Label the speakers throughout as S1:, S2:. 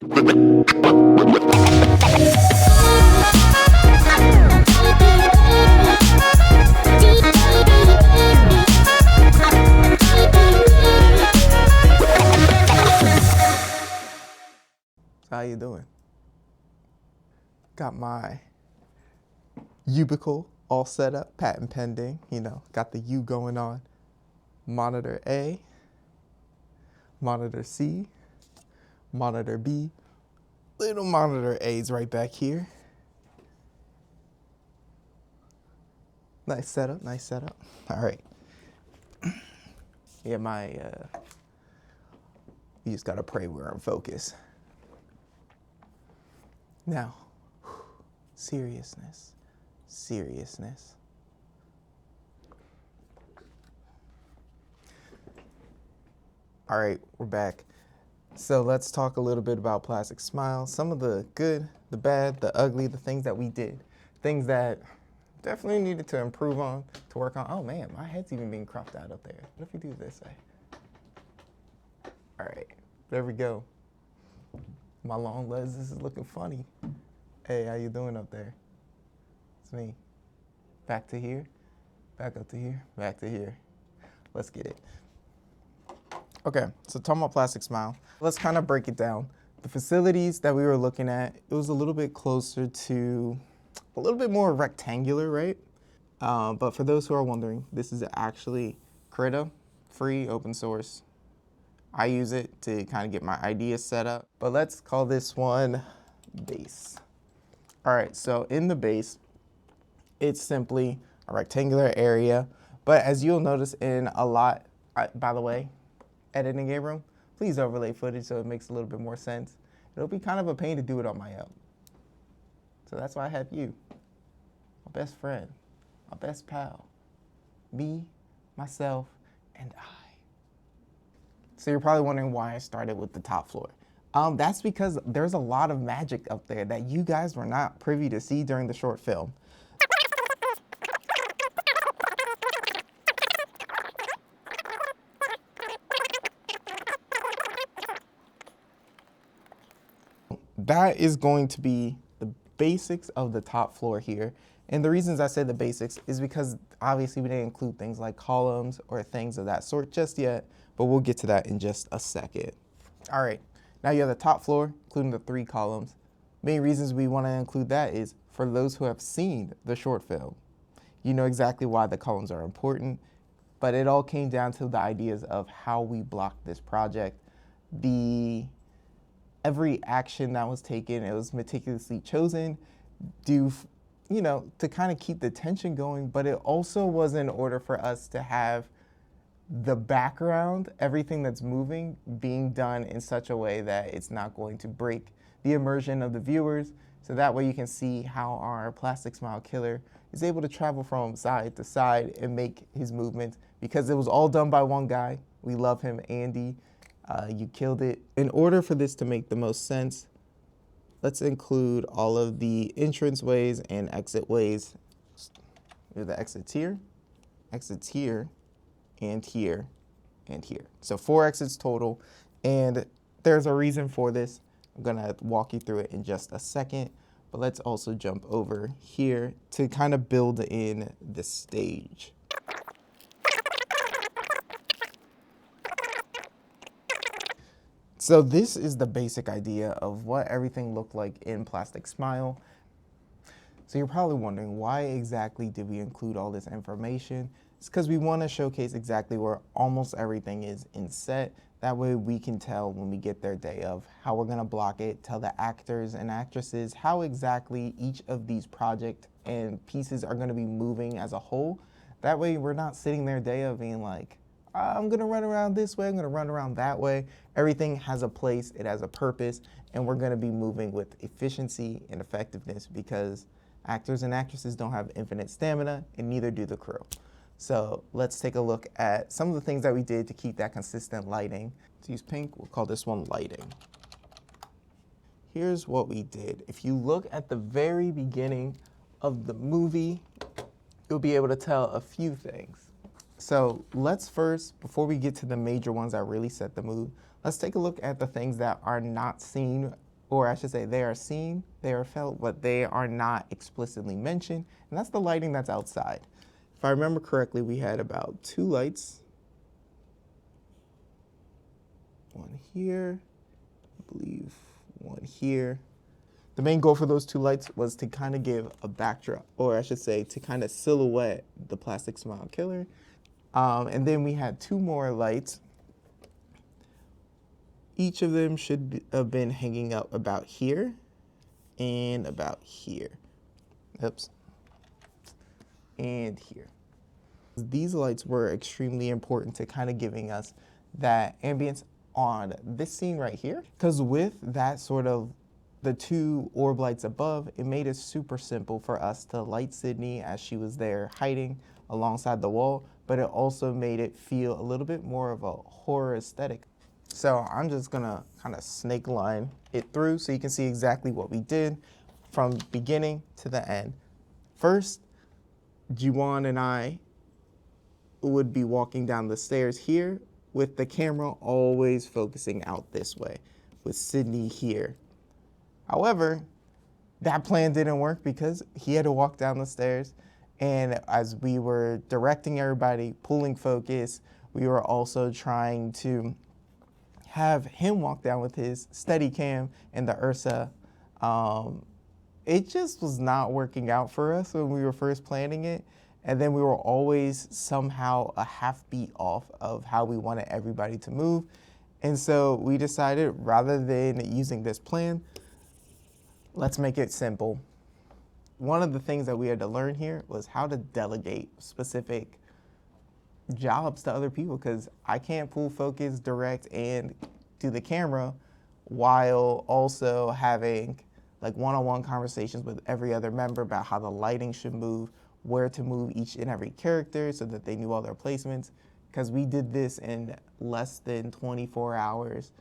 S1: How you doing? Got my cubicle all set up, patent pending, you know, got the U going on. Monitor A, monitor C, monitor B, little monitor A's right back here. Nice setup, nice setup. All right. Yeah, you just gotta pray we're in focus. Now, seriousness, seriousness. All right, we're back. So let's talk a little bit about Plastic Smile. Some of the good, the bad, the ugly, the things that we did. Things that definitely needed to improve on, to work on. Oh man, my head's even being cropped out up there. What if we do it this way? All right, there we go. My long legs, this is looking funny. Hey, how you doing up there? It's me. Back to here, back up to here, back to here. Let's get it. Okay, so talking about Plastic Smile, let's kind of break it down. The facilities that we were looking at, it was a little bit closer to, a little bit more rectangular, right? But for those who are wondering, this is actually Krita, free, open source. I use it to kind of get my ideas set up, but let's call this one base. All right, so in the base, it's simply a rectangular area, but as you'll notice in a lot, by the way, editing game room, please overlay footage so it makes a little bit more sense. It'll be kind of a pain to do it on my own. So that's why I have you, my best friend, my best pal, me, myself, and I. So you're probably wondering why I started with the top floor. That's because there's a lot of magic up there that you guys were not privy to see during the short film. That is going to be the basics of the top floor here. And the reasons I say the basics is because obviously we didn't include things like columns or things of that sort just yet, but we'll get to that in just a second. All right, now you have the top floor, including the 3 columns. Main reasons we want to include that is for those who have seen the short film. You know exactly why the columns are important, but it all came down to the ideas of how we blocked this project. Every action that was taken, it was meticulously chosen to kind of keep the tension going, but it also was in order for us to have the background, everything that's moving, being done in such a way that it's not going to break the immersion of the viewers. So that way you can see how our Plastic Smile killer is able to travel from side to side and make his movements, because it was all done by one guy. We love him, Andy. You killed it. In order for this to make the most sense, let's include all of the entrance ways and exit ways. The exits here, and here, and here. So 4 exits total, and there's a reason for this. I'm gonna walk you through it in just a second, but let's also jump over here to kind of build in the stage. So this is the basic idea of what everything looked like in Plastic Smile. So you're probably wondering, why exactly did we include all this information? It's because we want to showcase exactly where almost everything is in set. That way we can tell when we get their day of how we're going to block it, tell the actors and actresses how exactly each of these projects and pieces are going to be moving as a whole. That way we're not sitting there day of being like, I'm gonna run around this way, I'm gonna run around that way. Everything has a place, it has a purpose, and we're gonna be moving with efficiency and effectiveness, because actors and actresses don't have infinite stamina, and neither do the crew. So let's take a look at some of the things that we did to keep that consistent lighting. To use pink, we'll call this one lighting. Here's what we did. If you look at the very beginning of the movie, you'll be able to tell a few things. So let's first, before we get to the major ones that really set the mood, let's take a look at the things that are not seen or I should say they are seen, they are felt, but they are not explicitly mentioned, and that's the lighting that's outside. If I remember correctly, we had about 2 lights. One here, I believe one here. The main goal for those 2 lights was to kind of give a backdrop, or I should say to kind of silhouette the plastic smile killer. And then we had 2 more lights. Each of them should have been hanging up about here and about here. Oops. And here. These lights were extremely important to kind of giving us that ambience on this scene right here. Because with that sort of the 2 orb lights above, it made it super simple for us to light Sydney as she was there hiding alongside the wall, but it also made it feel a little bit more of a horror aesthetic. So I'm just gonna kind of snake line it through so you can see exactly what we did from beginning to the end. First, Jiwon and I would be walking down the stairs here with the camera always focusing out this way, with Sydney here. However, that plan didn't work because he had to walk down the stairs, and as we were directing everybody, pulling focus, we were also trying to have him walk down with his Steadicam and the Ursa. It just was not working out for us when we were first planning it. And then we were always somehow a half beat off of how we wanted everybody to move. And so we decided, rather than using this plan, let's make it simple. One of the things that we had to learn here was how to delegate specific jobs to other people, because I can't pull focus, direct, and do the camera while also having like one-on-one conversations with every other member about how the lighting should move, where to move each and every character so that they knew all their placements, because we did this in less than 24 hours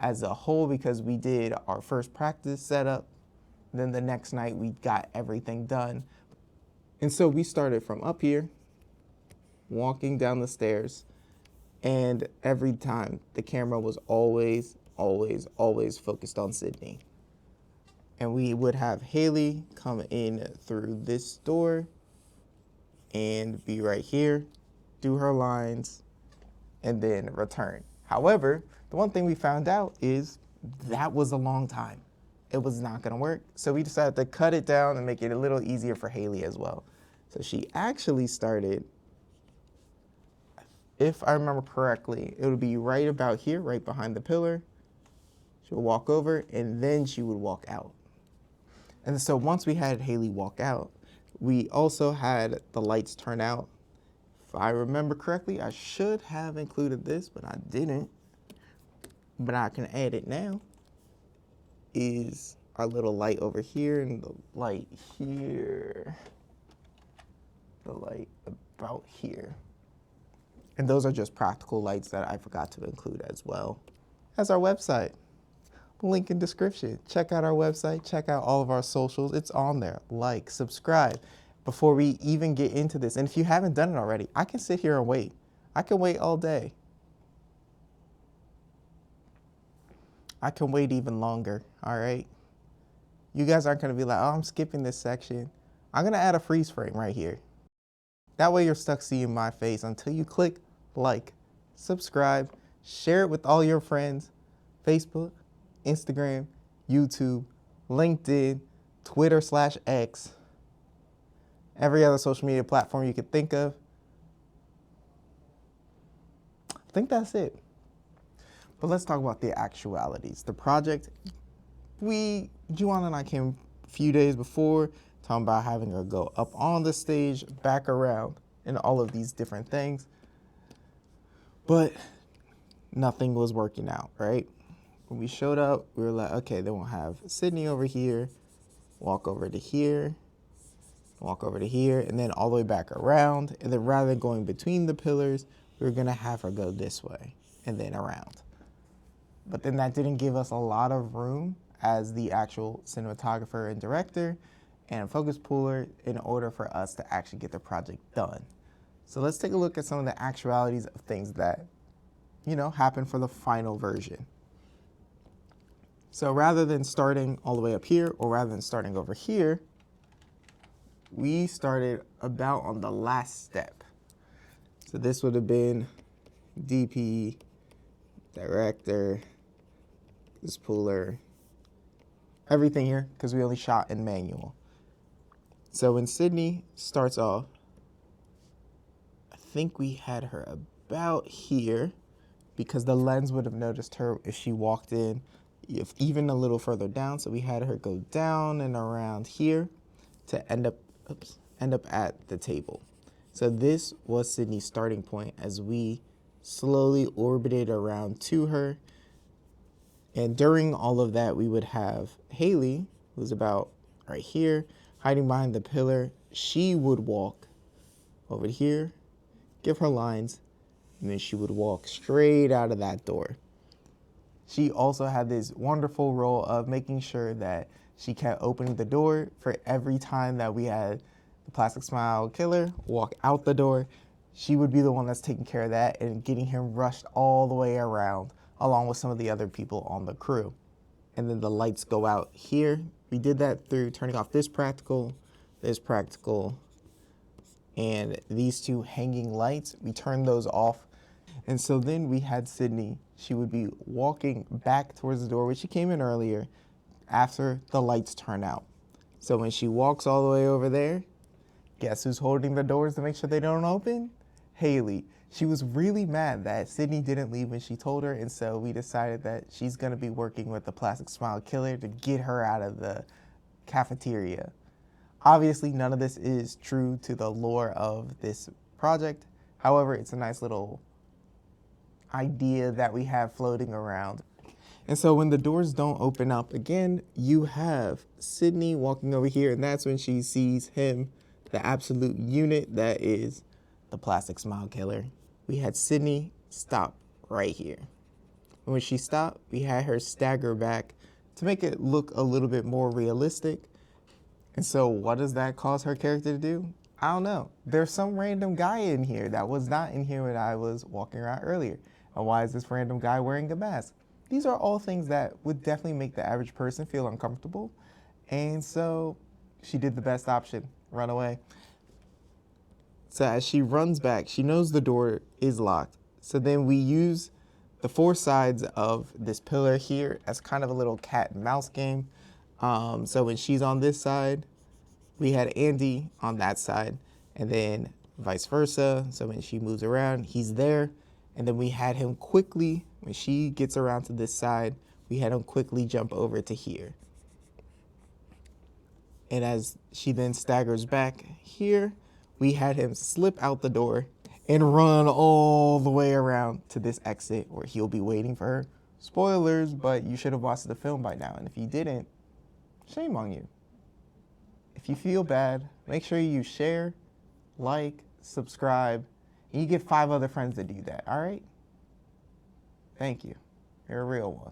S1: as a whole, because we did our first practice setup, then the next night we got everything done. And so we started from up here, walking down the stairs, and every time the camera was always focused on Sydney. And we would have Haley come in through this door and be right here, do her lines, and then return. However, the one thing we found out is that was a long time. It was not gonna work. So we decided to cut it down and make it a little easier for Haley as well. So she actually started, if I remember correctly, it would be right about here, right behind the pillar. She'll walk over and then she would walk out. And so once we had Haley walk out, we also had the lights turn out. If I remember correctly, I should have included this, but I didn't. But I can add it now. Is our little light over here and the light here. The light about here. And those are just practical lights that I forgot to include as well as our website. Link in description. Check out our website. Check out all of our socials. It's on there. Like, subscribe before we even get into this. And if you haven't done it already, I can sit here and wait. I can wait all day. I can wait even longer, all right? You guys aren't gonna be like, oh, I'm skipping this section. I'm gonna add a freeze frame right here. That way you're stuck seeing my face until you click like, subscribe, share it with all your friends, Facebook, Instagram, YouTube, LinkedIn, Twitter/X, every other social media platform you could think of. I think that's it. But let's talk about the actualities. The project, Jiwon and I came a few days before talking about having her go up on the stage, back around, and all of these different things. But nothing was working out, right? When we showed up, we were like, okay, then we'll have Sydney over here, walk over to here, walk over to here, and then all the way back around. And then rather than going between the pillars, we were gonna have her go this way and then around. But then that didn't give us a lot of room as the actual cinematographer and director and focus puller in order for us to actually get the project done. So let's take a look at some of the actualities of things that, happened for the final version. So rather than starting all the way up here, or rather than starting over here, we started about on the last step. So this would have been DP, director, this spooler, everything here, because we only shot in manual. So when Sydney starts off, I think we had her about here, because the lens would have noticed her if she walked in, if even a little further down. So we had her go down and around here to end up at the table. So this was Sydney's starting point as we slowly orbited around to her. And during all of that, we would have Haley, who's about right here, hiding behind the pillar. She would walk over here, give her lines, and then she would walk straight out of that door. She also had this wonderful role of making sure that she kept opening the door for every time that we had the Plastic Smile killer walk out the door. She would be the one that's taking care of that and getting him rushed all the way around, along with some of the other people on the crew. And then the lights go out here. We did that through turning off this practical, and these two hanging lights. We turned those off. And so then we had Sydney. She would be walking back towards the door, which she came in earlier, after the lights turn out. So when she walks all the way over there, guess who's holding the doors to make sure they don't open? Haley. She was really mad that Sydney didn't leave when she told her, and so we decided that she's gonna be working with the Plastic Smile killer to get her out of the cafeteria. Obviously, none of this is true to the lore of this project. However, it's a nice little idea that we have floating around. And so when the doors don't open up again, you have Sydney walking over here, and that's when she sees him, the absolute unit that is the Plastic Smile killer. We had Sydney stop right here. And when she stopped, we had her stagger back to make it look a little bit more realistic. And so what does that cause her character to do? I don't know. There's some random guy in here that was not in here when I was walking around earlier. And why is this random guy wearing a mask? These are all things that would definitely make the average person feel uncomfortable. And so she did the best option, run away. So as she runs back, she knows the door is locked. So then we use the four sides of this pillar here as kind of a little cat and mouse game. So when she's on this side, we had Andy on that side, and then vice versa. So when she moves around, he's there. And then we had him quickly, when she gets around to this side, we had him quickly jump over to here. And as she then staggers back here, we had him slip out the door and run all the way around to this exit where he'll be waiting for her. Spoilers, but you should have watched the film by now. And if you didn't, shame on you. If you feel bad, make sure you share, like, subscribe, and you get 5 other friends to do that, all right? Thank you. You're a real one.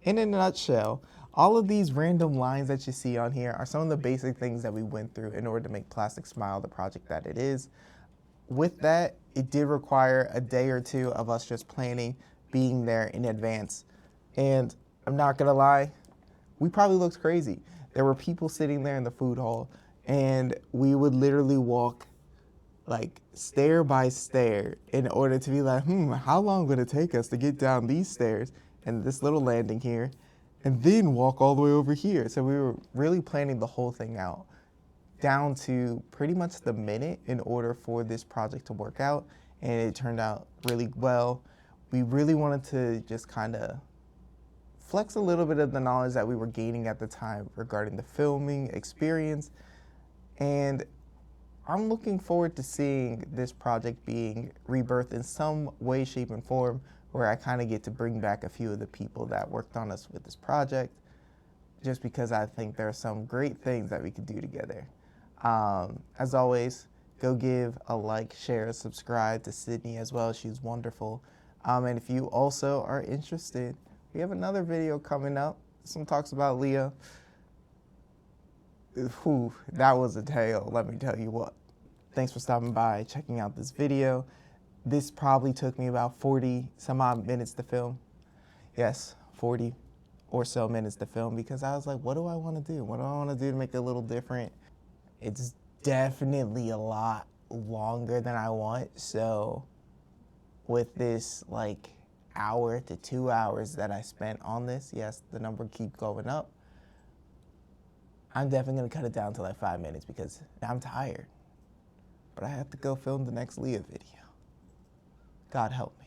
S1: In a nutshell, all of these random lines that you see on here are some of the basic things that we went through in order to make Plastic Smile the project that it is. With that, it did require a day or two of us just planning, being there in advance. And I'm not gonna lie, we probably looked crazy. There were people sitting there in the food hall, and we would literally walk like stair by stair in order to be like, how long would it take us to get down these stairs and this little landing here, and then walk all the way over here? So we were really planning the whole thing out down to pretty much the minute in order for this project to work out, and it turned out really well. We really wanted to just kind of flex a little bit of the knowledge that we were gaining at the time regarding the filming experience, and I'm looking forward to seeing this project being rebirthed in some way, shape, and form, where I kind of get to bring back a few of the people that worked on us with this project, just because I think there are some great things that we could do together. As always, go give a like, share, subscribe to Sydney as well. She's wonderful. And if you also are interested, we have another video coming up. Some talks about Leah. Whew, that was a tale, let me tell you what. Thanks for stopping by, checking out this video. This probably took me about 40 some odd minutes to film. Yes, 40 or so minutes to film because I was like, what do I want to do? What do I want to do to make it a little different? It's definitely a lot longer than I want. So with this like hour to 2 hours that I spent on this, yes, the number keeps going up. I'm definitely gonna cut it down to like 5 minutes because I'm tired. But I have to go film the next Leah video. God help me.